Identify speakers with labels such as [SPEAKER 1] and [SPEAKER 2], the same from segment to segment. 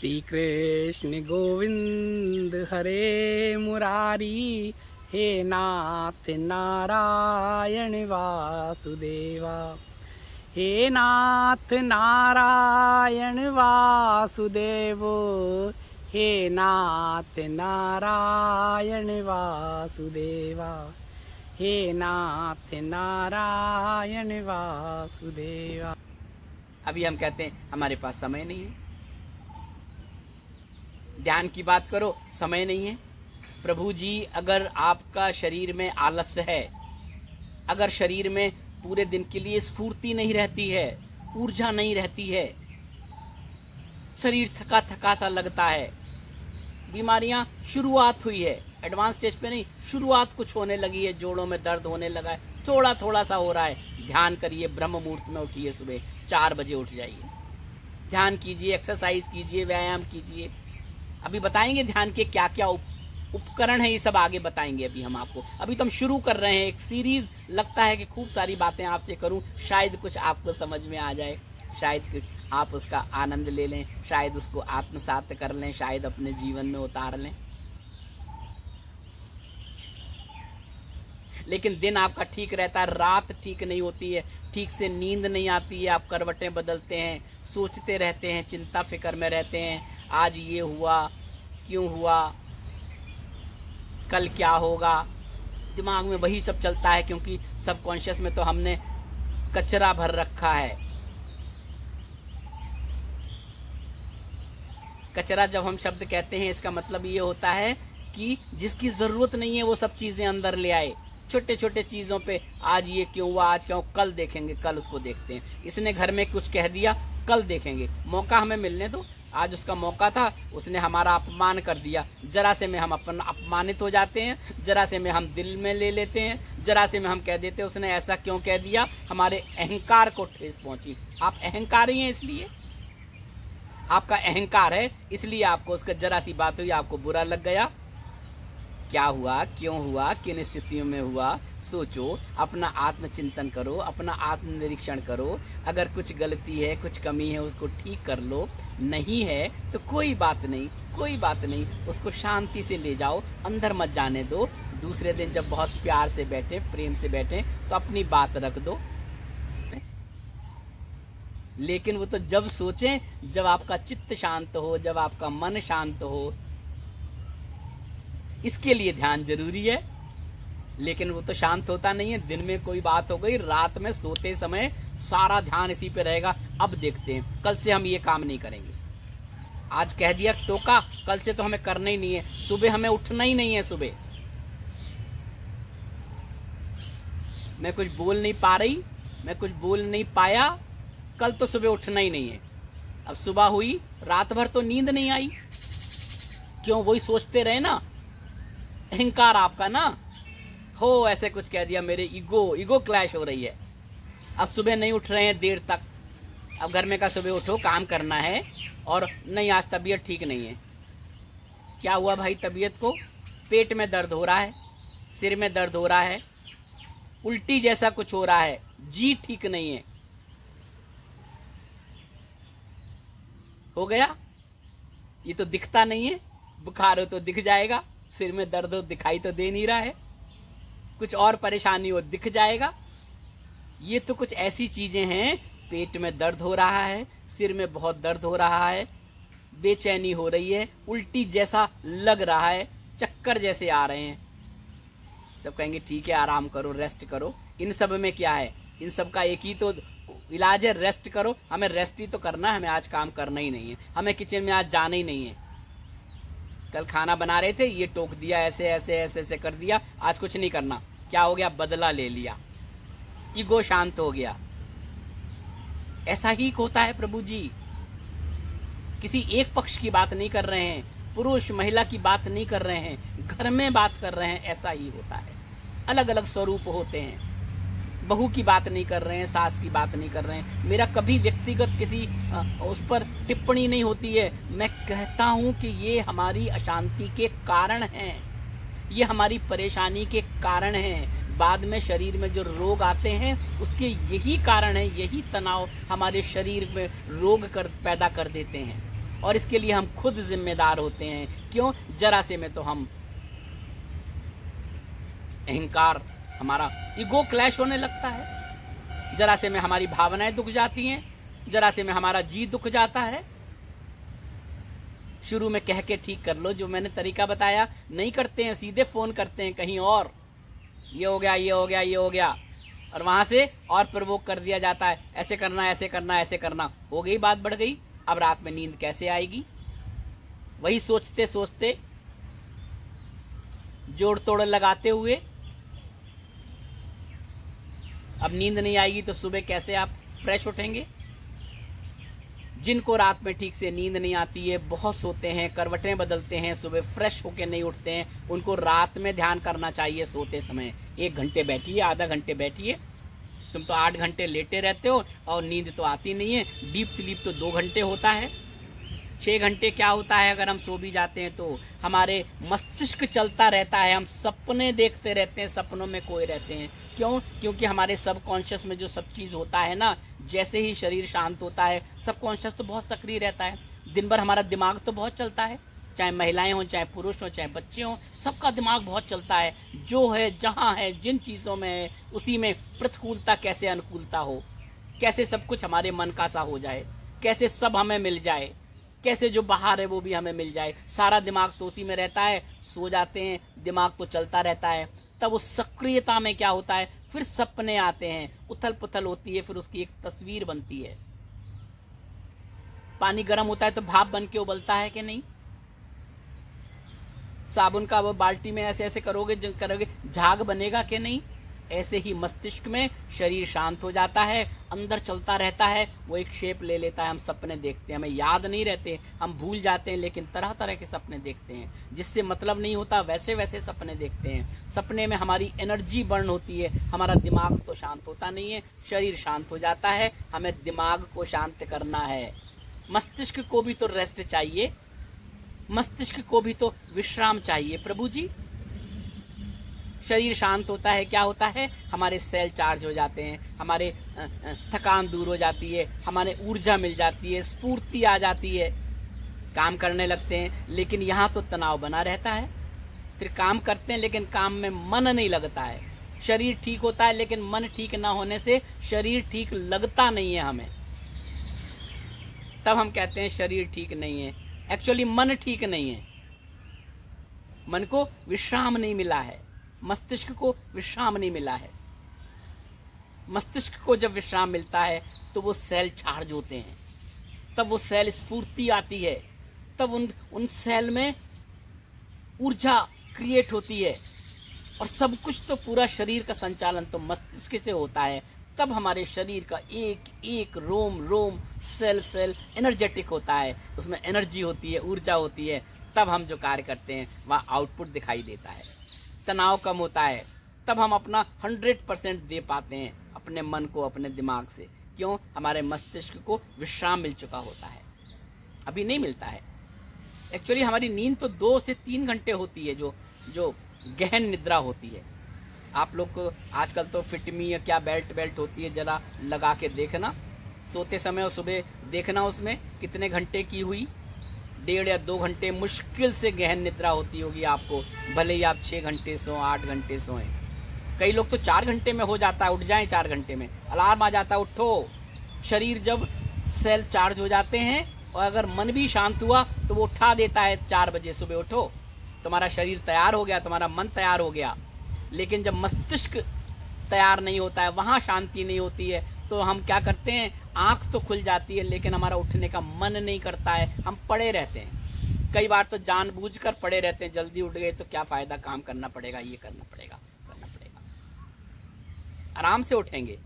[SPEAKER 1] श्री कृष्ण गोविंद हरे मुरारी, हे नाथ नारायण वासुदेवा। हे नाथ नारायण वासुदेवो, हे नाथ नारायण वासुदेवा, हे नाथ नारायण वासुदेवा।
[SPEAKER 2] अभी हम कहते हैं हमारे पास समय नहीं है, ध्यान की बात करो, समय नहीं है। प्रभु जी, अगर आपका शरीर में आलस्य है, अगर शरीर में पूरे दिन के लिए स्फूर्ति नहीं रहती है, ऊर्जा नहीं रहती है, शरीर थका थका सा लगता है, बीमारियां शुरुआत हुई है, एडवांस स्टेज पे नहीं, शुरुआत कुछ होने लगी है, जोड़ों में दर्द होने लगा है, थोड़ा थोड़ा सा हो रहा है, ध्यान करिए, ब्रह्म मुहूर्त में उठिए, सुबह 4 बजे उठ जाइए, ध्यान कीजिए, एक्सरसाइज कीजिए, व्यायाम कीजिए। अभी बताएंगे ध्यान के क्या क्या उपकरण है, ये सब आगे बताएंगे अभी हम आपको। अभी तो हम शुरू कर रहे हैं एक सीरीज, लगता है कि खूब सारी बातें आपसे करूं, शायद कुछ आपको समझ में आ जाए, शायद कुछ आप उसका आनंद ले लें, शायद उसको आत्मसात कर लें, शायद अपने जीवन में उतार लें। लेकिन दिन आपका ठीक रहता है, रात ठीक नहीं होती है, ठीक से नींद नहीं आती है, आप करवटें बदलते हैं, सोचते रहते हैं, चिंता फिक्र में रहते हैं, आज ये हुआ, क्यों हुआ, कल क्या होगा, दिमाग में वही सब चलता है, क्योंकि सबकॉन्शियस में तो हमने कचरा भर रखा है। कचरा जब हम शब्द कहते हैं, इसका मतलब ये होता है कि जिसकी जरूरत नहीं है वो सब चीजें अंदर ले आए, छोटे छोटे चीजों पे, आज ये क्यों हुआ, आज क्यों, कल देखेंगे, कल उसको देखते हैं, इसने घर में कुछ कह दिया, कल देखेंगे, मौका हमें मिलने दो, आज उसका मौका था, उसने हमारा अपमान कर दिया, जरा से में हम अपमानित हो जाते हैं, जरा से में हम दिल में ले लेते हैं, जरा से में हम कह देते हैं उसने ऐसा क्यों कह दिया, हमारे अहंकार को ठेस पहुंची। आप अहंकारी हैं, इसलिए आपका अहंकार है, इसलिए आपको उसका जरा सी बात हुई, आपको बुरा लग गया, क्या हुआ, क्यों हुआ, किन स्थितियों में हुआ, सोचो, अपना आत्मचिंतन करो, अपना आत्मनिरीक्षण करो, अगर कुछ गलती है, कुछ कमी है, उसको ठीक कर लो, नहीं है तो कोई बात नहीं, कोई बात नहीं, उसको शांति से ले जाओ, अंदर मत जाने दो। दूसरे दिन जब बहुत प्यार से बैठे, प्रेम से बैठे, तो अपनी बात रख दो। लेकिन वो तो जब सोचें, जब आपका चित्त शांत हो, जब आपका मन शांत हो, इसके लिए ध्यान जरूरी है। लेकिन वो तो शांत होता नहीं है, दिन में कोई बात हो गई, रात में सोते समय सारा ध्यान इसी पे रहेगा, अब देखते हैं, कल से हम ये काम नहीं करेंगे, आज कह दिया, टोका, कल से तो हमें करना ही नहीं है, सुबह हमें उठना ही नहीं है, सुबह मैं कुछ बोल नहीं पा रही, मैं कुछ बोल नहीं पाया, कल तो सुबह उठना ही नहीं है। अब सुबह हुई, रात भर तो नींद नहीं आई, क्यों, वही सोचते रहे ना, अहंकार आपका ना हो, ऐसे कुछ कह दिया, मेरे ईगो क्लैश हो रही है। अब सुबह नहीं उठ रहे हैं देर तक, अब घर में का सुबह उठो, काम करना है, और नहीं आज तबीयत ठीक नहीं है, क्या हुआ भाई, तबीयत को, पेट में दर्द हो रहा है, सिर में दर्द हो रहा है, उल्टी जैसा कुछ हो रहा है, जी ठीक नहीं है, हो गया, ये तो दिखता नहीं है, बुखार हो तो दिख जाएगा, सिर में दर्द हो दिखाई तो दे नहीं रहा है, कुछ और परेशानी हो दिख जाएगा। ये तो कुछ ऐसी चीजें हैं, पेट में दर्द हो रहा है, सिर में बहुत दर्द हो रहा है, बेचैनी हो रही है, उल्टी जैसा लग रहा है, चक्कर जैसे आ रहे हैं, सब कहेंगे ठीक है, आराम करो, रेस्ट करो। इन सब में क्या है, इन सब का एक ही तो इलाज है, रेस्ट करो। हमें रेस्ट ही तो करना है, हमें आज काम करना ही नहीं है, हमें किचन में आज जाना ही नहीं है। कल खाना बना रहे थे, ये टोक दिया, ऐसे ऐसे ऐसे ऐसे कर दिया, आज कुछ नहीं करना, क्या हो गया, बदला ले लिया, ईगो शांत हो गया। ऐसा ही होता है प्रभु जी, किसी एक पक्ष की बात नहीं कर रहे हैं, पुरुष महिला की बात नहीं कर रहे हैं, घर में बात कर रहे हैं, ऐसा ही होता है। अलग अलग स्वरूप होते हैं, बहू की बात नहीं कर रहे हैं, सास की बात नहीं कर रहे हैं। मेरा कभी व्यक्तिगत किसी उस पर टिप्पणी नहीं होती है, मैं कहता हूं कि ये हमारी अशांति के कारण हैं, ये हमारी परेशानी के कारण हैं। बाद में शरीर में जो रोग आते हैं उसके यही कारण है, यही तनाव हमारे शरीर में रोग पैदा कर देते हैं। और इसके लिए हम खुद जिम्मेदार होते हैं। क्यों? जरा से में तो हम अहंकार, हमारा ईगो क्लैश होने लगता है, जरा से में हमारी भावनाएं दुख जाती हैं, जरा से में हमारा जी दुख जाता है। शुरू में कह के ठीक कर लो, जो मैंने तरीका बताया नहीं करते हैं, सीधे फोन करते हैं कहीं और, ये हो गया, ये हो गया, ये हो गया, और वहां से और प्रवोक कर दिया जाता है, ऐसे करना, ऐसे करना, ऐसे करना। हो गई, बात बढ़ गई। अब रात में नींद कैसे आएगी? वही सोचते सोचते, जोड़ तोड़ लगाते हुए, अब नींद नहीं आएगी तो सुबह कैसे आप फ्रेश उठेंगे? जिनको रात में ठीक से नींद नहीं आती है, बहुत सोते हैं, करवटें बदलते हैं, सुबह फ्रेश होके नहीं उठते हैं, उनको रात में ध्यान करना चाहिए सोते समय। 1 घंटे बैठिए, आधा घंटे बैठिए। तुम तो 8 घंटे लेटे रहते हो और नींद तो आती नहीं है। डीप स्लीप तो 2 घंटे होता है। 6 घंटे क्या होता है अगर हम सो भी जाते हैं तो? हमारे मस्तिष्क चलता रहता है, हम सपने देखते रहते हैं, सपनों में खोए रहते हैं। क्यों? क्योंकि हमारे सबकॉन्शियस में जो सब चीज होता है ना, जैसे ही शरीर शांत होता है, सबकॉन्शियस तो बहुत सक्रिय रहता है। दिन भर हमारा दिमाग तो बहुत चलता है, चाहे महिलाएं हों, चाहे पुरुष हों, चाहे बच्चे हों, सबका दिमाग बहुत चलता है। जो है, जहां है, जिन चीजों में है, उसी में प्रतिकूलता कैसे अनुकूलता हो, कैसे सब कुछ हमारे मन का सा हो जाए, कैसे सब हमें मिल जाए, कैसे जो बाहर है वो भी हमें मिल जाए। सारा दिमाग तो उसी में रहता है। सो जाते हैं, दिमाग तो चलता रहता है। तब उस सक्रियता में क्या होता है, फिर सपने आते हैं, उथल पुथल होती है, फिर उसकी एक तस्वीर बनती है। पानी गर्म होता है तो भाप बन के उबलता है कि नहीं? साबुन का वो बाल्टी में ऐसे ऐसे करोगे झाग बनेगा कि नहीं? ऐसे ही मस्तिष्क में शरीर शांत हो जाता है, अंदर चलता रहता है, वो एक शेप ले लेता है। हम सपने देखते हैं, हमें याद नहीं रहते, हम भूल जाते हैं, लेकिन तरह तरह के सपने देखते हैं जिससे मतलब नहीं होता, वैसे वैसे सपने देखते हैं। सपने में हमारी एनर्जी बर्न होती है, हमारा दिमाग तो शांत होता नहीं है, शरीर शांत हो जाता है। हमें दिमाग को शांत करना है, मस्तिष्क को भी तो रेस्ट चाहिए, मस्तिष्क को भी तो विश्राम चाहिए प्रभु जी। शरीर शांत होता है, क्या होता है, हमारे सेल चार्ज हो जाते हैं, हमारे थकान दूर हो जाती है, हमारे ऊर्जा मिल जाती है, स्फूर्ति आ जाती है, काम करने लगते हैं। लेकिन यहाँ तो तनाव बना रहता है, फिर काम करते हैं लेकिन काम में मन नहीं लगता है। शरीर ठीक होता है लेकिन मन ठीक ना होने से शरीर ठीक लगता नहीं है हमें। तब हम कहते हैं शरीर ठीक नहीं है, एक्चुअली मन ठीक नहीं है। मन को विश्राम नहीं मिला है, मस्तिष्क को विश्राम नहीं मिला है। मस्तिष्क को जब विश्राम मिलता है तो वो सेल चार्ज होते हैं, तब वो सेल स्फूर्ति आती है, तब उन सेल में ऊर्जा क्रिएट होती है, और सब कुछ तो पूरा शरीर का संचालन तो मस्तिष्क से होता है। तब हमारे शरीर का एक एक रोम रोम, सेल सेल एनर्जेटिक होता है, उसमें एनर्जी होती है, ऊर्जा होती है। तब हम जो कार्य करते हैं वहाँ आउटपुट दिखाई देता है, तनाव कम होता है, तब हम अपना 100% दे पाते हैं अपने मन को, अपने दिमाग से। क्यों? हमारे मस्तिष्क को विश्राम मिल चुका होता है, अभी नहीं मिलता है। एक्चुअली हमारी नींद तो 2 से 3 घंटे होती है, जो गहन निद्रा होती है। आप लोग को आजकल तो फिटमी या क्या बेल्ट होती है, जरा लगा के देखना सोते समय और सुबह देखना उसमें कितने घंटे की हुई। 1.5 या 2 घंटे मुश्किल से गहन निद्रा होती होगी आपको, भले ही आप 6 घंटे सोएं, 8 घंटे सोएं। कई लोग तो 4 घंटे में हो जाता है, उठ जाएं 4 घंटे में, अलार्म आ जाता है उठो। शरीर जब सेल चार्ज हो जाते हैं और अगर मन भी शांत हुआ तो वो उठा देता है 4 बजे सुबह उठो, तुम्हारा शरीर तैयार हो गया, तुम्हारा मन तैयार हो गया। लेकिन जब मस्तिष्क तैयार नहीं होता है, वहां शांति नहीं होती है, तो हम क्या करते हैं, आंख तो खुल जाती है लेकिन हमारा उठने का मन नहीं करता है, हम पड़े रहते हैं। कई बार तो जानबूझकर पड़े रहते हैं, जल्दी उठ गए तो क्या फायदा, काम करना पड़ेगा, ये करना पड़ेगा। आराम से उठेंगे।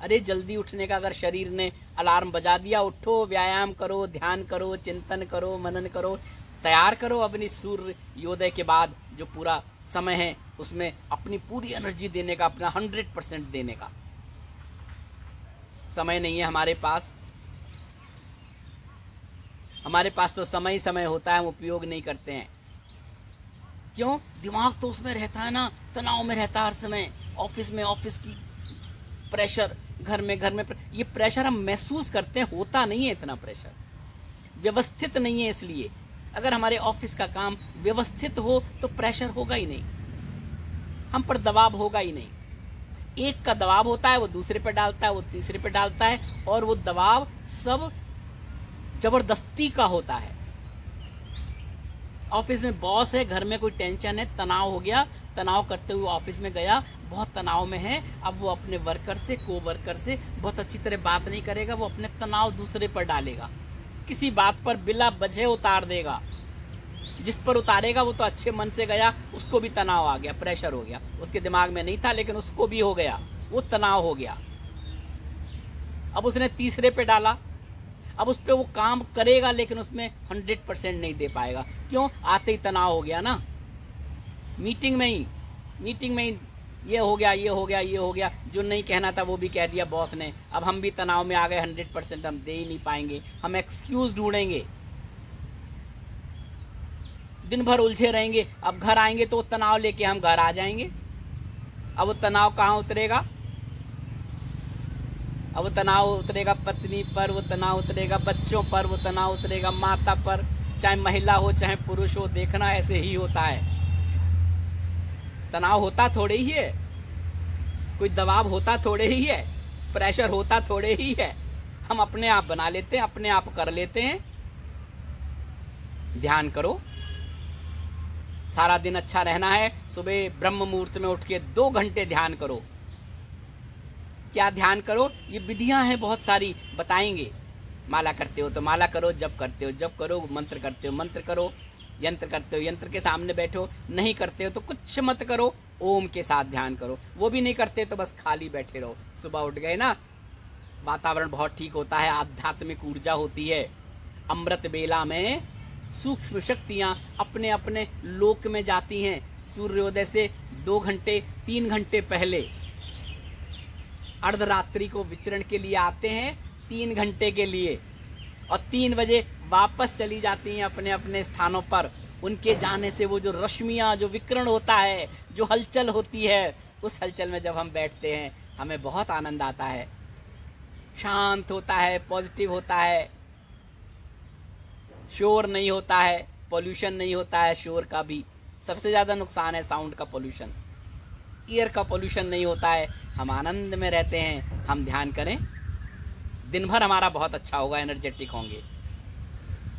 [SPEAKER 2] अरे जल्दी उठने का अगर शरीर ने अलार्म बजा दिया, उठो, व्यायाम करो, ध्यान करो, चिंतन करो, मनन करो, तैयार करो अपनी सूर्योदय के बाद जो पूरा समय है उसमें अपनी पूरी एनर्जी देने का, अपना 100% देने का। समय नहीं है हमारे पास, हमारे पास तो समय ही समय होता है, हम उपयोग नहीं करते हैं। क्यों? दिमाग तो उसमें रहता है ना, तनाव में रहता है हर समय। ऑफिस में ऑफिस की प्रेशर, घर में ये प्रेशर हम महसूस करते हैं, होता नहीं है इतना प्रेशर। व्यवस्थित नहीं है। इसलिए अगर हमारे ऑफिस का काम व्यवस्थित हो तो प्रेशर होगा ही नहीं, हम पर दबाव होगा ही नहीं। एक का दबाव होता है, वो दूसरे पे डालता है, वो तीसरे पे डालता है, और वो दबाव सब जबरदस्ती का होता है। ऑफिस में बॉस है, घर में कोई टेंशन है, तनाव हो गया, तनाव करते हुए ऑफिस में गया, बहुत तनाव में है, अब वो अपने वर्कर से, को वर्कर से बहुत अच्छी तरह बात नहीं करेगा, वो अपने तनाव दूसरे पर डालेगा, किसी बात पर बिला वजह उतार देगा। जिस पर उतारेगा वो तो अच्छे मन से गया, उसको भी तनाव आ गया, प्रेशर हो गया, उसके दिमाग में नहीं था लेकिन उसको भी हो गया, वो तनाव हो गया। अब उसने तीसरे पे डाला, अब उस पर वो काम करेगा लेकिन उसमें 100% नहीं दे पाएगा। क्यों? आते ही तनाव हो गया ना, मीटिंग में ही ये हो गया, ये हो गया, ये हो गया, जो नहीं कहना था वो भी कह दिया बॉस ने। अब हम भी तनाव में आ गए, 100% हम दे ही नहीं पाएंगे, हम एक्सक्यूज ढूंढेंगे, दिन भर उलझे रहेंगे। अब घर आएंगे तो वो तनाव लेके हम घर आ जाएंगे। अब वो तनाव कहाँ उतरेगा? अब वो तनाव उतरेगा पत्नी पर, वो तनाव उतरेगा बच्चों पर, वो तनाव उतरेगा माता पर, चाहे महिला हो चाहे पुरुष हो। देखना ऐसे ही होता है, तनाव होता थोड़े ही है, कोई दबाव होता थोड़े ही है, प्रेशर होता थोड़े ही है, हम अपने आप बना लेते हैं, अपने आप कर लेते हैं। ध्यान करो, सारा दिन अच्छा रहना है, सुबह ब्रह्म मुहूर्त में उठ के 2 घंटे ध्यान करो। क्या ध्यान करो? ये विधियां हैं बहुत सारी, बताएंगे। माला करते हो तो माला करो, जप करते हो जप करो, मंत्र करते हो मंत्र करो, यंत्र करते हो यंत्र के सामने बैठो, नहीं करते हो तो कुछ मत करो, ओम के साथ ध्यान करो। वो भी नहीं करते तो बस खाली बैठे रहो। सुबह उठ गए ना, वातावरण बहुत ठीक होता है, आध्यात्मिक ऊर्जा होती है। अमृत बेला में सूक्ष्म शक्तियां अपने अपने लोक में जाती हैं। सूर्योदय से 2 घंटे 3 घंटे पहले अर्धरात्रि को विचरण के लिए आते हैं, 3 घंटे के लिए, और 3 बजे वापस चली जाती हैं अपने अपने स्थानों पर। उनके जाने से वो जो रश्मियां, जो विकिरण होता है, जो हलचल होती है, उस हलचल में जब हम बैठते हैं हमें बहुत आनंद आता है, शांत होता है, पॉजिटिव होता है, शोर नहीं होता है, पोल्यूशन नहीं होता है। शोर का भी सबसे ज्यादा नुकसान है, साउंड का पोल्यूशन, ईयर का पोल्यूशन नहीं होता है, हम आनंद में रहते हैं। हम ध्यान करें, दिन भर हमारा बहुत अच्छा होगा, एनर्जेटिक होंगे।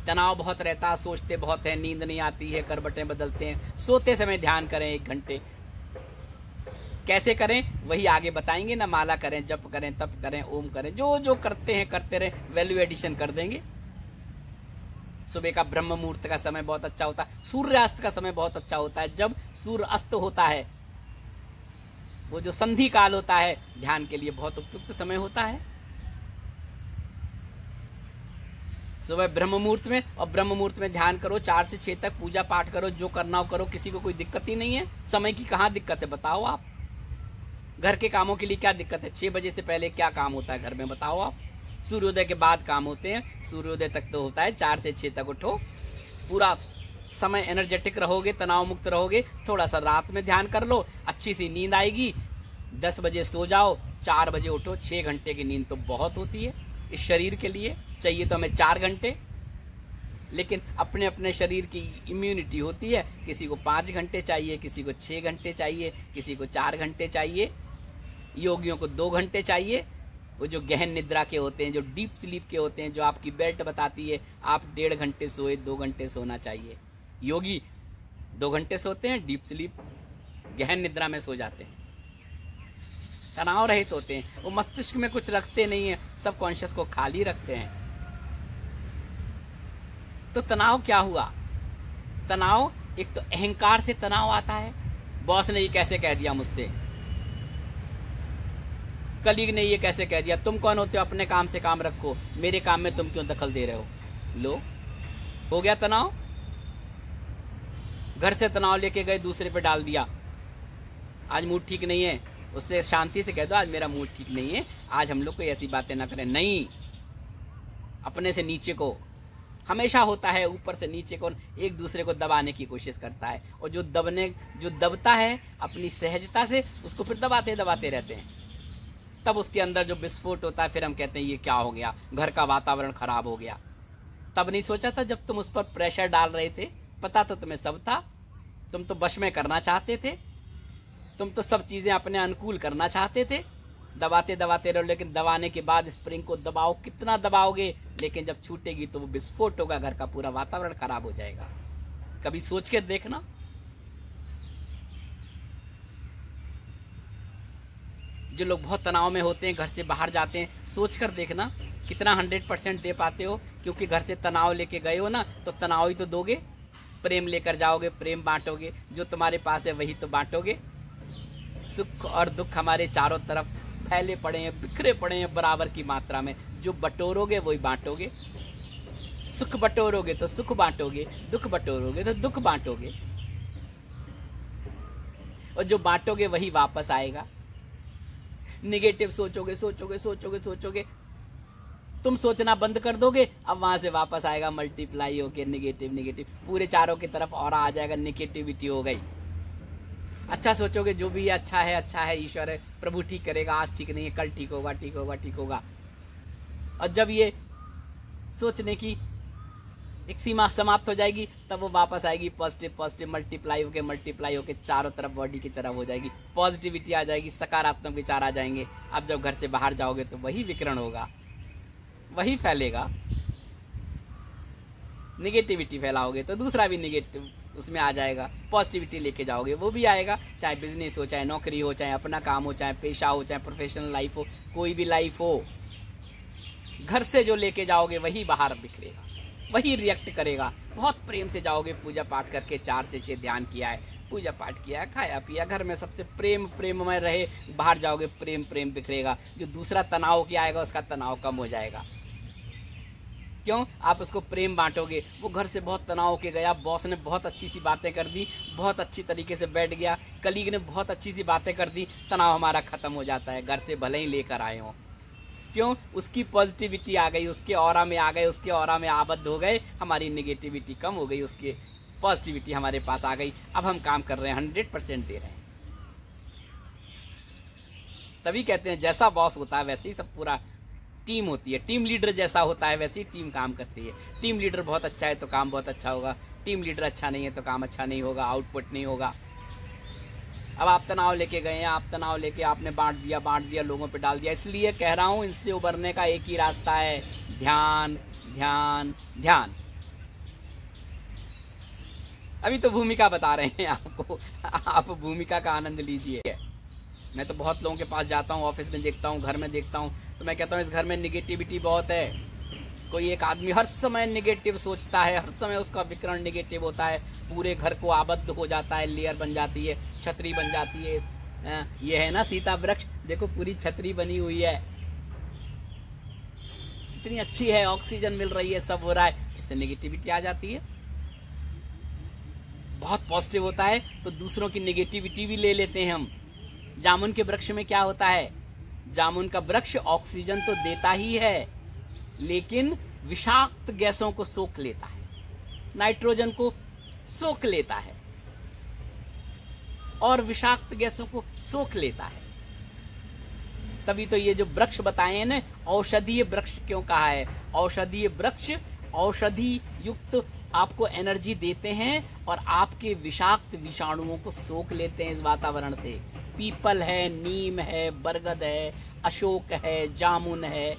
[SPEAKER 2] तनाव बहुत रहता है, सोचते बहुत है, नींद नहीं आती है, करवटें बदलते हैं। सोते समय ध्यान करें 1 घंटे। कैसे करें वही आगे बताएंगे ना, माला करें, जप करें, तप करें, ओम करें, जो जो करते हैं करते रहे, वैल्यू एडिशन कर देंगे। सुबह का ब्रह्म मुहूर्त का समय बहुत अच्छा होता है, सूर्यास्त का समय बहुत अच्छा होता है। जब सूर्य अस्त होता है, वो जो संधि काल होता है, ध्यान के लिए बहुत उपयुक्त समय होता है। सुबह ब्रह्म मुहूर्त में, और ब्रह्म मुहूर्त में ध्यान करो, 4 से 6 तक पूजा पाठ करो, जो करना हो करो, किसी को कोई दिक्कत ही नहीं है। समय की कहाँ दिक्कत है बताओ आप? घर के कामों के लिए क्या दिक्कत है? 6 बजे से पहले क्या काम होता है घर में बताओ आप? सूर्योदय के बाद काम होते हैं, सूर्योदय तक तो होता है। 4 से 6 तक उठो, पूरा समय एनर्जेटिक रहोगे, तनाव मुक्त रहोगे। थोड़ा सा रात में ध्यान कर लो, अच्छी सी नींद आएगी। 10 बजे सो जाओ, 4 बजे उठो। 6 घंटे की नींद तो बहुत होती है इस शरीर के लिए, चाहिए तो हमें 4 घंटे, लेकिन अपने अपने शरीर की इम्यूनिटी होती है। किसी को 5 घंटे चाहिए, किसी को 6 घंटे चाहिए, किसी को 4 घंटे चाहिए, योगियों को 2 घंटे चाहिए। वो जो गहन निद्रा के होते हैं, जो डीप स्लीप के होते हैं, जो आपकी बेल्ट बताती है आप 1.5 घंटे सोए, 2 घंटे सोना चाहिए। योगी 2 घंटे सोते हैं, डीप स्लीप, गहन निद्रा में सो जाते हैं, तनाव रहित होते हैं। वो मस्तिष्क में कुछ रखते नहीं है, सब कॉन्शियस को खाली रखते हैं। तो तनाव क्या हुआ? तनाव, एक तो अहंकार से तनाव आता है, बॉस ने ये कैसे कह दिया मुझसे, कलीग ने ये कैसे कह दिया, तुम कौन होते हो, अपने काम से काम रखो, मेरे काम में तुम क्यों दखल दे रहे हो। लो, हो गया तनाव। घर से तनाव लेके गए, दूसरे पे डाल दिया। आज मूड ठीक नहीं है, उससे शांति से कह दो आज मेरा मूड ठीक नहीं है, आज हम लोग कोई ऐसी बातें ना करें। नहीं, अपने से नीचे को हमेशा होता है, ऊपर से नीचे को एक दूसरे को दबाने की कोशिश करता है, और जो दबता है अपनी सहजता से, उसको फिर दबाते दबाते रहते हैं। तब उसके अंदर जो विस्फोट होता है, फिर हम कहते हैं ये क्या हो गया, घर का वातावरण खराब हो गया। तब नहीं सोचा था जब तुम उस पर प्रेशर डाल रहे थे? पता तो तुम्हें सब था, तुम तो वश में करना चाहते थे, तुम तो सब चीजें अपने अनुकूल करना चाहते थे, दबाते दबाते रहो, लेकिन दबाने के बाद स्प्रिंग को दबाओ, कितना दबाओगे, लेकिन जब छूटेगी तो वो विस्फोट होगा, घर का पूरा वातावरण खराब हो जाएगा। कभी सोच के देखना। जो लोग बहुत तनाव में होते हैं, घर से बाहर जाते हैं, सोच कर देखना कितना 100% दे पाते हो, क्योंकि घर से तनाव लेके गए हो ना, तो तनाव ही तो दोगे, प्रेम लेकर जाओगे, प्रेम बांटोगे, जो तुम्हारे पास है वही तो बांटोगे। सुख और दुख हमारे चारों तरफ फैले पड़े हैं, बिखरे पड़े हैं बराबर की मात्रा में, जो बटोरोगे वही बांटोगे। सुख बटोरोगे तो सुख बांटोगे, दुख बटोरोगे तो दुख बांटोगे, और जो बांटोगे वही वापस आएगा। निगेटिव सोचोगे सोचोगे सोचोगे सोचोगे, तुम सोचना बंद कर दोगे, अब वहां से वापस आएगा मल्टीप्लाई होके निगेटिव निगेटिव, पूरे चारों की तरफ और आ जाएगा, निगेटिविटी हो गई। अच्छा सोचोगे, जो भी अच्छा है, ईश्वर है, प्रभु ठीक करेगा, आज ठीक नहीं है, कल ठीक होगा, ठीक होगा, ठीक होगा। और जब ये सोचने की एक सीमा समाप्त हो जाएगी, तब वो वापस आएगी पॉजिटिव पॉजिटिव, मल्टीप्लाई होके चारों तरफ बॉडी की तरफ हो जाएगी, पॉजिटिविटी आ जाएगी, सकारात्मक विचार आ जाएंगे। अब जब घर से बाहर जाओगे तो वही विकिरण होगा, वही फैलेगा। निगेटिविटी फैलाओगे तो दूसरा भी निगेटिव उसमें आ जाएगा, पॉजिटिविटी लेके जाओगे वो भी आएगा। चाहे बिजनेस हो, चाहे नौकरी हो, चाहे अपना काम हो, चाहे पेशा हो, चाहे प्रोफेशनल लाइफ हो, कोई भी लाइफ हो, घर से जो लेके जाओगे वही बाहर बिखरेगा, वही रिएक्ट करेगा। बहुत प्रेम से जाओगे, पूजा पाठ करके 4 से 6 ध्यान किया है, पूजा पाठ किया, खाया पिया, घर में सबसे प्रेम में रहे, बाहर जाओगे प्रेम बिखरेगा। जो दूसरा तनाव क्या आएगा, उसका तनाव कम हो जाएगा। क्यों? आप उसको प्रेम बांटोगे। वो घर से बहुत तनाव के गया, बॉस ने बहुत अच्छी सी बातें कर दी, बहुत अच्छी तरीके से बैठ गया, कलीग ने बहुत अच्छी सी बातें कर दी, तनाव हमारा खत्म हो जाता है, घर से भले ही लेकर आए हो। क्यों? उसकी पॉजिटिविटी आ गई, उसके ऑरा में आ गए, उसके ऑरा में आबद्ध हो गए, हमारी निगेटिविटी कम हो गई, उसकी पॉजिटिविटी हमारे पास आ गई। अब हम काम कर रहे हैं, 100% दे रहे हैं। तभी कहते हैं जैसा बॉस होता है वैसे ही सब पूरा टीम होती है, टीम लीडर जैसा होता है वैसे ही टीम काम करती है। टीम लीडर बहुत अच्छा है तो काम बहुत अच्छा होगा, टीम लीडर अच्छा नहीं है तो काम अच्छा नहीं होगा, आउटपुट नहीं होगा। अब आप तनाव लेके गए हैं, आप तनाव लेके आपने बांट दिया, लोगों पे डाल दिया। इसलिए कह रहा हूं, इनसे उबरने का एक ही रास्ता है, ध्यान ध्यान ध्यान। अभी तो भूमिका बता रहे हैं आपको, आप भूमिका का आनंद लीजिए। मैं तो बहुत लोगों के पास जाता हूँ, ऑफिस में देखता हूँ, घर में देखता हूँ, तो मैं कहता हूँ इस घर में निगेटिविटी बहुत है। कोई एक आदमी हर समय निगेटिव सोचता है, हर समय उसका विकरण निगेटिव होता है, पूरे घर को आबद्ध हो जाता है, लेयर बन जाती है, छतरी बन जाती है। ये है ना सीता वृक्ष, देखो पूरी छतरी बनी हुई है, कितनी अच्छी है, ऑक्सीजन मिल रही है, सब हो रहा है, इससे निगेटिविटी आ जाती है। बहुत पॉजिटिव होता है तो दूसरों की निगेटिविटी भी ले लेते हैं हम। जामुन के वृक्ष में क्या होता है? जामुन का वृक्ष ऑक्सीजन तो देता ही है, लेकिन विषाक्त गैसों को सोख लेता है, नाइट्रोजन को सोख लेता है और विषाक्त गैसों को सोख लेता है। तभी तो ये जो वृक्ष बताए हैं ना, औषधीय वृक्ष क्यों कहा है? औषधीय वृक्ष औषधि युक्त आपको एनर्जी देते हैं और आपके विषाक्त विषाणुओं को सोख लेते हैं इस वातावरण से। पीपल है, नीम है, बरगद है, अशोक है, जामुन है,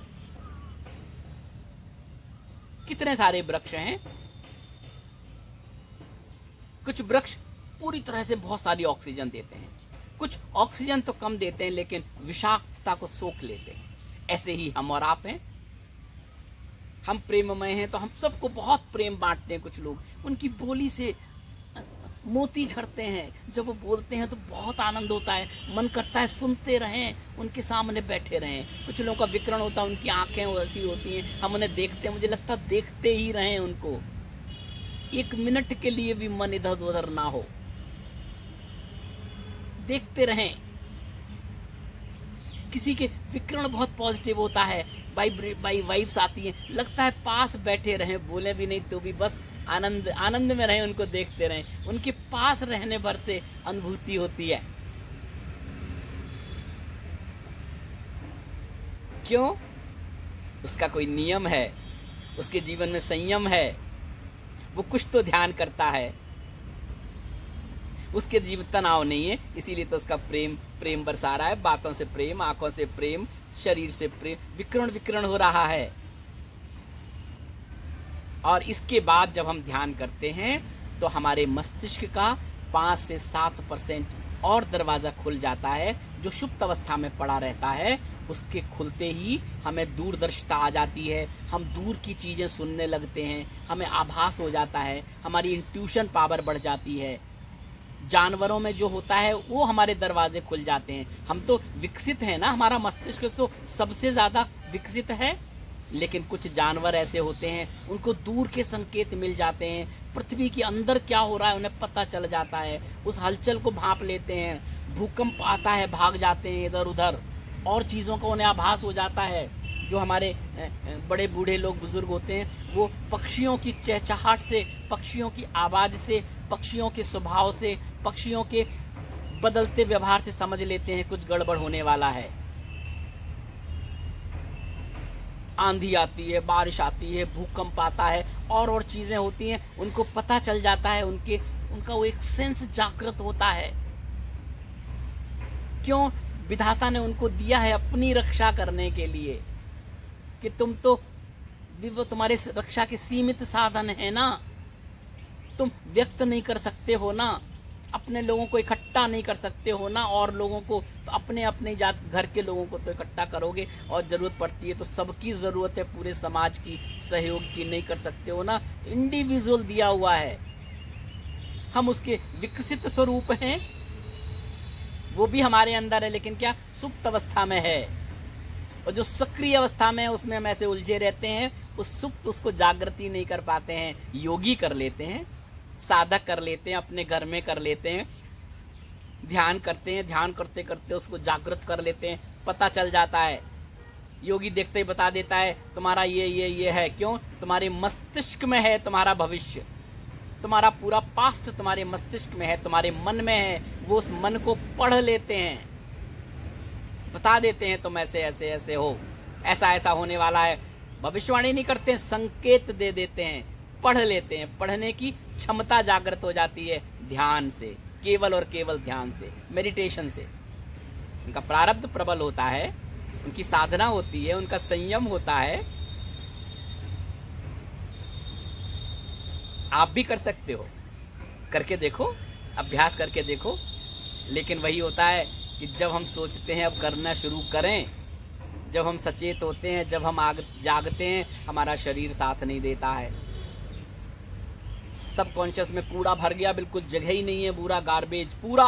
[SPEAKER 2] कितने सारे वृक्ष हैं। कुछ वृक्ष पूरी तरह से बहुत सारी ऑक्सीजन देते हैं, कुछ ऑक्सीजन तो कम देते हैं लेकिन विषाक्तता को सोख लेते हैं। ऐसे ही हम और आप हैं, हम प्रेममय हैं तो हम सबको बहुत प्रेम बांटते हैं। कुछ लोग उनकी बोली से मोती झड़ते हैं, जब वो बोलते हैं तो बहुत आनंद होता है, मन करता है सुनते रहें, उनके सामने बैठे रहें। कुछ लोगों का विकरण होता है, उनकी आंखें वैसी होती हैं, हम उन्हें देखते हैं, मुझे लगता है देखते ही रहें उनको, एक मिनट के लिए भी मन इधर उधर ना हो, देखते रहें। किसी के विकरण बहुत पॉजिटिव होता है, वाइब्स आती हैं, लगता है पास बैठे रहें, बोले भी नहीं तो भी बस आनंद में रहें, उनको देखते रहें, उनके पास रहने भर से अनुभूति होती है। क्यों? उसका कोई नियम है, उसके जीवन में संयम है, वो कुछ तो ध्यान करता है, उसके जीवन तनाव नहीं है, इसीलिए तो उसका प्रेम प्रेम बरसा रहा है, बातों से प्रेम, आंखों से प्रेम, शरीर से प्रेम, विकर्ण विकर्ण हो रहा है। और इसके बाद जब हम ध्यान करते हैं तो हमारे मस्तिष्क का 5 से 7% और दरवाजा खुल जाता है। जो सुप्त अवस्था में पड़ा रहता है उसके खुलते ही हमें दूरदर्शिता आ जाती है, हम दूर की चीजें सुनने लगते हैं, हमें आभास हो जाता है, हमारी इंट्यूशन पावर बढ़ जाती है। जानवरों में जो होता है वो हमारे दरवाजे खुल जाते हैं। हम तो विकसित हैं ना, हमारा मस्तिष्क तो सबसे ज्यादा विकसित है, लेकिन कुछ जानवर ऐसे होते हैं उनको दूर के संकेत मिल जाते हैं, पृथ्वी के अंदर क्या हो रहा है उन्हें पता चल जाता है, उस हलचल को भांप लेते हैं, भूकंप आता है भाग जाते हैं इधर उधर, और चीजों का उन्हें आभास हो जाता है। जो हमारे बड़े बूढ़े लोग बुजुर्ग होते हैं वो पक्षियों की चहचहाहट से, पक्षियों की आवाज से, पक्षियों के स्वभाव से, पक्षियों के बदलते व्यवहार से समझ लेते हैं कुछ गड़बड़ होने वाला है। आंधी आती है, बारिश आती है, भूकंप आता है, और चीजें होती हैं, उनको पता चल जाता है, उनका वो एक सेंस जागृत होता है। क्यों? विधाता ने उनको दिया है अपनी रक्षा करने के लिए, कि तुम तो तुम्हारे रक्षा के सीमित साधन है ना, तुम व्यक्त नहीं कर सकते हो ना, अपने लोगों को इकट्ठा नहीं कर सकते हो ना, और लोगों को तो अपने अपने जात घर के लोगों को तो इकट्ठा करोगे, और जरूरत पड़ती है तो सबकी जरूरत है, पूरे समाज की सहयोग की नहीं कर सकते हो ना। तो इंडिविजुअल दिया हुआ है, हम उसके विकसित स्वरूप हैं, वो भी हमारे अंदर है, लेकिन क्या सुप्त अवस्था में है। और जो सक्रिय अवस्था में है उसमें हम ऐसे उलझे रहते हैं, उस सुप्त उसको जागृति नहीं कर पाते हैं। योगी कर लेते हैं, साधक कर लेते हैं, अपने घर में कर लेते हैं, ध्यान करते हैं, ध्यान करते करते उसको जागृत कर लेते हैं, पता चल जाता है। योगी देखते ही बता देता है तुम्हारा ये है। क्यों? तुम्हारे मस्तिष्क में है तुम्हारा भविष्य, तुम्हारा पूरा पास्ट तुम्हारे मस्तिष्क में है, तुम्हारे मन में है। वो उस मन को पढ़ लेते हैं, बता देते हैं तुम ऐसे ऐसे ऐसे हो, ऐसा ऐसा होने वाला है। भविष्यवाणी नहीं करते, संकेत दे देते हैं, पढ़ लेते हैं। पढ़ने की क्षमता जागृत हो जाती है ध्यान से, केवल और केवल ध्यान से, मेडिटेशन से। उनका प्रारब्ध प्रबल होता है, उनकी साधना होती है, उनका संयम होता है। आप भी कर सकते हो, करके देखो, अभ्यास करके देखो। लेकिन वही होता है कि जब हम सोचते हैं अब करना शुरू करें, जब हम सचेत होते हैं, जब हम जागते हैं, हमारा शरीर साथ नहीं देता है। सबकॉन्शियस में कूड़ा भर गया, बिल्कुल जगह ही नहीं है, पूरा गार्बेज पूरा।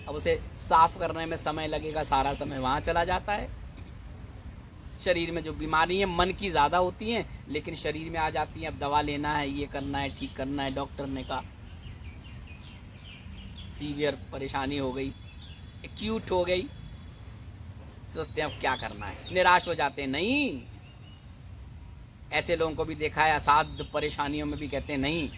[SPEAKER 2] अब उसे साफ करने में समय लगेगा, सारा समय वहां चला जाता है। शरीर में जो बीमारी है मन की ज्यादा होती हैं, लेकिन शरीर में आ जाती है। अब दवा लेना है, ये करना है, ठीक करना है, डॉक्टर ने कहा। सीवियर परेशानी हो गई, एक्यूट हो गई, सोचते हैं अब क्या करना है, निराश हो जाते हैं। नहीं, ऐसे लोगों को भी देखा है, असाध्य परेशानियों में भी कहते हैं नहीं,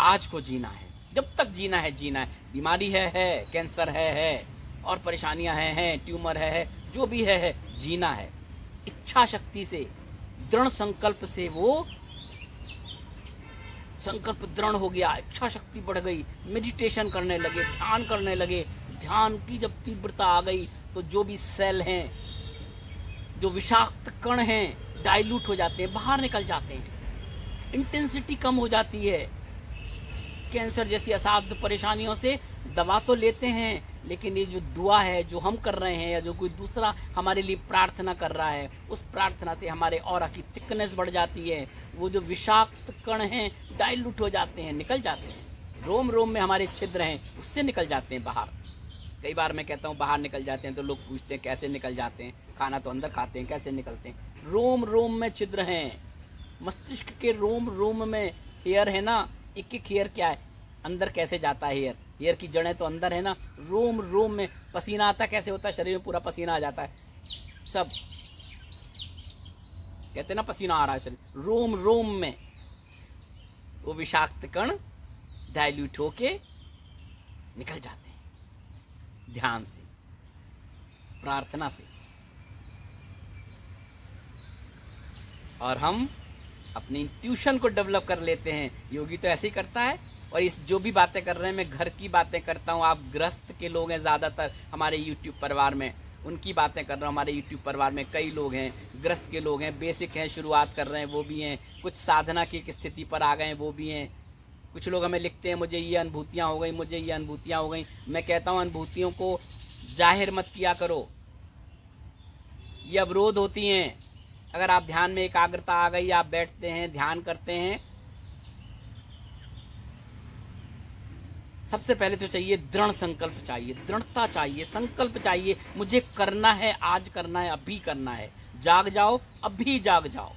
[SPEAKER 2] आज को जीना है, जब तक जीना है जीना है। बीमारी है, कैंसर है, और परेशानियां हैं, ट्यूमर है, जो भी है, जीना है। इच्छा शक्ति से, दृढ़ संकल्प से वो संकल्प दृढ़ हो गया, इच्छा शक्ति बढ़ गई, मेडिटेशन करने लगे, ध्यान करने लगे। ध्यान की जब तीव्रता आ गई तो जो भी सेल हैं, जो विषाक्त कण हैं, डाइल्यूट हो जाते हैं, बाहर निकल जाते हैं, इंटेंसिटी कम हो जाती है। कैंसर जैसी असाध्य परेशानियों से दवा तो लेते हैं, लेकिन ये जो दुआ है जो हम कर रहे हैं, या जो कोई दूसरा हमारे लिए प्रार्थना कर रहा है, उस प्रार्थना से हमारे ऑरा की थिकनेस बढ़ जाती है। वो जो विषाक्त कण हैं डाइल्यूट हो जाते हैं, निकल जाते हैं। रोम रोम में हमारे छिद्र हैं, उससे निकल जाते हैं बाहर। कई बार मैं कहता हूँ बाहर निकल जाते हैं, तो लोग पूछते हैं कैसे निकल जाते हैं, खाना तो अंदर खाते हैं, कैसे निकलते हैं? रोम रोम में छिद्र हैं, मस्तिष्क के रोम रोम में हेयर है ना, एक एक हेयर क्या है, अंदर कैसे जाता है हेयर, हेयर की जड़ें तो अंदर है ना। रोम रोम में पसीना आता कैसे होता है, शरीर में पूरा पसीना आ जाता है, सब कहते हैं ना पसीना आ रहा है शरीर। रोम रोम में वो विषाक्त कण डाइल्यूट होके निकल जाते हैं ध्यान से, प्रार्थना से। और हम अपनी इंट्यूशन को डेवलप कर लेते हैं। योगी तो ऐसे ही करता है। और इस जो भी बातें कर रहे हैं, मैं घर की बातें करता हूँ। आप गृहस्थ के लोग हैं ज़्यादातर हमारे यूट्यूब परिवार में, उनकी बातें कर रहा हूँ। हमारे यूट्यूब परिवार में कई लोग हैं, गृहस्थ के लोग हैं, बेसिक हैं, शुरुआत कर रहे हैं, वो भी हैं। कुछ साधना की एक स्थिति पर आ गए हैं, वो भी हैं। कुछ लोग हमें लिखते हैं, मुझे ये अनुभूतियाँ हो गई, मुझे ये अनुभूतियाँ हो गई। मैं कहता हूँ अनुभूतियों को जाहिर मत किया करो, ये अवरोध होती हैं। अगर आप ध्यान में एकाग्रता आ गई, आप बैठते हैं, ध्यान करते हैं, सबसे पहले तो चाहिए दृढ़ संकल्प चाहिए, दृढ़ता चाहिए, संकल्प चाहिए। मुझे करना है, आज करना है, अभी करना है। जाग जाओ, अभी जाग जाओ।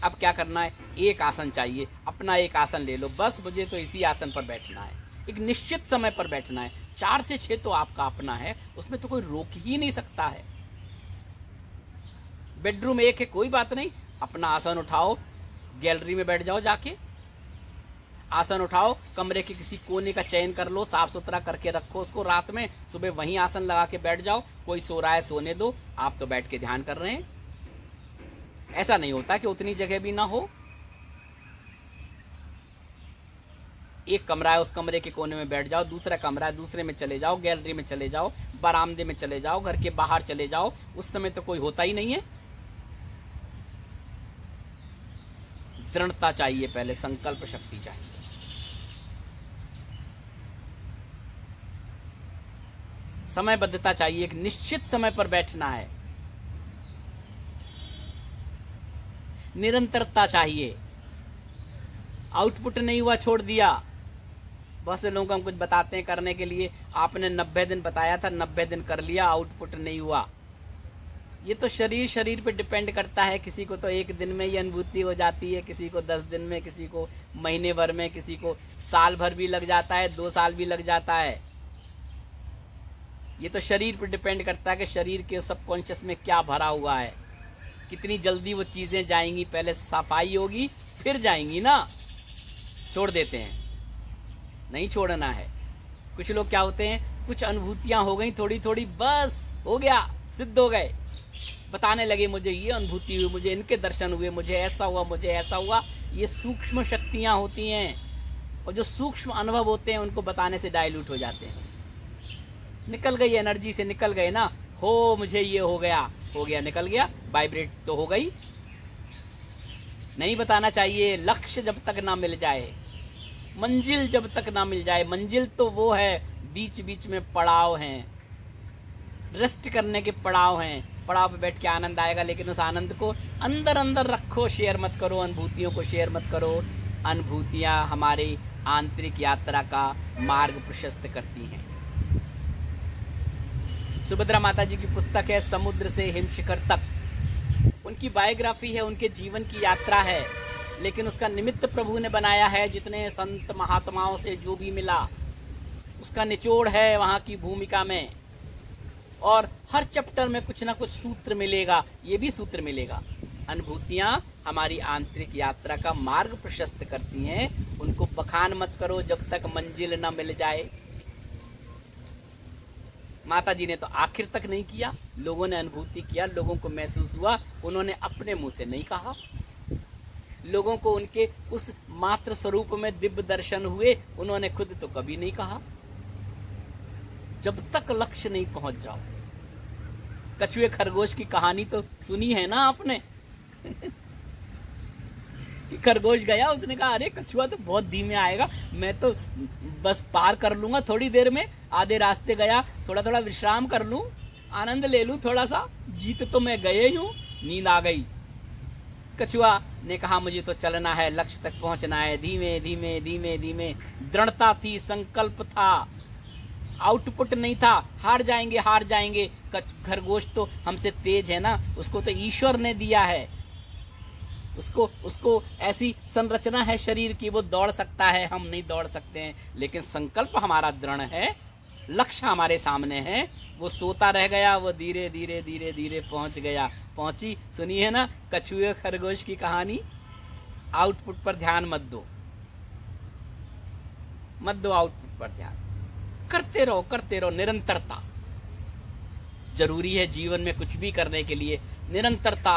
[SPEAKER 2] अब क्या करना है? एक आसन चाहिए, अपना एक आसन ले लो। बस मुझे तो इसी आसन पर बैठना है, एक निश्चित समय पर बैठना है। 4 से 6 तो आपका अपना है, उसमें तो कोई रोक ही नहीं सकता है। बेडरूम एक है, कोई बात नहीं, अपना आसन उठाओ, गैलरी में बैठ जाओ, जाके आसन उठाओ, कमरे के किसी कोने का चयन कर लो, साफ सुथरा करके रखो उसको। रात में सुबह वहीं आसन लगा के बैठ जाओ। कोई सो रहा है, सोने दो, आप तो बैठ के ध्यान कर रहे हैं। ऐसा नहीं होता कि उतनी जगह भी ना हो। एक कमरा है, उस कमरे के कोने में बैठ जाओ, दूसरा कमरा है, दूसरे में चले जाओ, गैलरी में चले जाओ, बरामदे में चले जाओ, घर के बाहर चले जाओ। उस समय तो कोई होता ही नहीं है। दृढ़ता चाहिए, पहले संकल्प शक्ति चाहिए। समयबद्धता चाहिए, एक निश्चित समय पर बैठना है। निरंतरता चाहिए। आउटपुट नहीं हुआ, छोड़ दिया। बहुत से लोगों को हम कुछ बताते हैं करने के लिए, आपने 90 दिन बताया था, 90 दिन कर लिया, आउटपुट नहीं हुआ। ये तो शरीर पे डिपेंड करता है। किसी को तो 1 दिन में ही अनुभूति हो जाती है, किसी को 10 दिन में, किसी को महीने भर में, किसी को साल भर भी लग जाता है, 2 साल भी लग जाता है। ये तो शरीर पर डिपेंड करता है कि शरीर के सबकॉन्शियस में क्या भरा हुआ है, कितनी जल्दी वो चीजें जाएंगी। पहले सफाई होगी, फिर जाएंगी ना। छोड़ देते हैं, नहीं छोड़ना है। कुछ लोग क्या होते हैं, कुछ अनुभूतियां हो गई थोड़ी थोड़ी, बस हो गया, सिद्ध हो गए, बताने लगे मुझे ये अनुभूति हुई, मुझे इनके दर्शन हुए, मुझे ऐसा हुआ, मुझे ऐसा हुआ। ये सूक्ष्म शक्तियां होती हैं, और जो सूक्ष्म अनुभव होते हैं उनको बताने से डाइल्यूट हो जाते हैं। निकल गई, एनर्जी से निकल गए ना। हो मुझे ये हो गया, निकल गया, वाइब्रेट तो हो गई। नहीं बताना चाहिए। लक्ष्य जब तक ना मिल जाए, मंजिल जब तक ना मिल जाए। मंजिल तो वो है, बीच बीच में पड़ाव हैं, रेस्ट करने के पड़ाव हैं। पड़ाव पे बैठ के आनंद आएगा, लेकिन उस आनंद को अंदर अंदर रखो, शेयर मत करो। अनुभूतियों को शेयर मत करो। अनुभूतियां हमारी आंतरिक यात्रा का मार्ग प्रशस्त करती हैं। सुभद्रा माता जी की पुस्तक है समुद्र से हिमशिखर तक। उनकी बायोग्राफी है, उनके जीवन की यात्रा है, लेकिन उसका निमित्त प्रभु ने बनाया है। जितने संत महात्माओं से जो भी मिला, उसका निचोड़ है वहां की भूमिका में। और हर चैप्टर में कुछ ना कुछ सूत्र मिलेगा, ये भी सूत्र मिलेगा। अनुभूतियां हमारी आंतरिक यात्रा का मार्ग प्रशस्त करती हैं। उनको बखान मत करो जब तक मंजिल न मिल जाए। माता जी ने तो आखिर तक नहीं किया, लोगों ने अनुभूति किया, लोगों को महसूस हुआ, उन्होंने अपने मुंह से नहीं कहा। लोगों को उनके उस मात्र स्वरूप में दिव्य दर्शन हुए, उन्होंने खुद तो कभी नहीं कहा। जब तक लक्ष्य नहीं पहुंच जाओ। कछुए खरगोश की कहानी तो सुनी है ना आपने। खरगोश गया, उसने कहा अरे कछुआ तो बहुत धीमे आएगा, मैं तो बस पार कर लूंगा थोड़ी देर में। आधे रास्ते गया, थोड़ा थोड़ा विश्राम कर लूं, आनंद ले लूं थोड़ा सा, जीत तो मैं गए ही हूं। नींद आ गई। कछुआ ने कहा मुझे तो चलना है, लक्ष्य तक पहुंचना है, धीमे धीमे धीमे धीमे। दृढ़ता थी, संकल्प था, आउटपुट नहीं था। हार जाएंगे, हार जाएंगे। खरगोश तो हमसे तेज है ना, उसको तो ईश्वर ने दिया है, उसको ऐसी संरचना है शरीर की, वो दौड़ सकता है, हम नहीं दौड़ सकते हैं। लेकिन संकल्प हमारा दृढ़ है, लक्ष्य हमारे सामने है। वो सोता रह गया, वो धीरे धीरे धीरे धीरे पहुंच गया। पहुंची, सुनी है ना कछुए खरगोश की कहानी। आउटपुट पर ध्यान मत दो, आउटपुट पर ध्यान। करते रहो, निरंतरता जरूरी है जीवन में। कुछ भी करने के लिए निरंतरता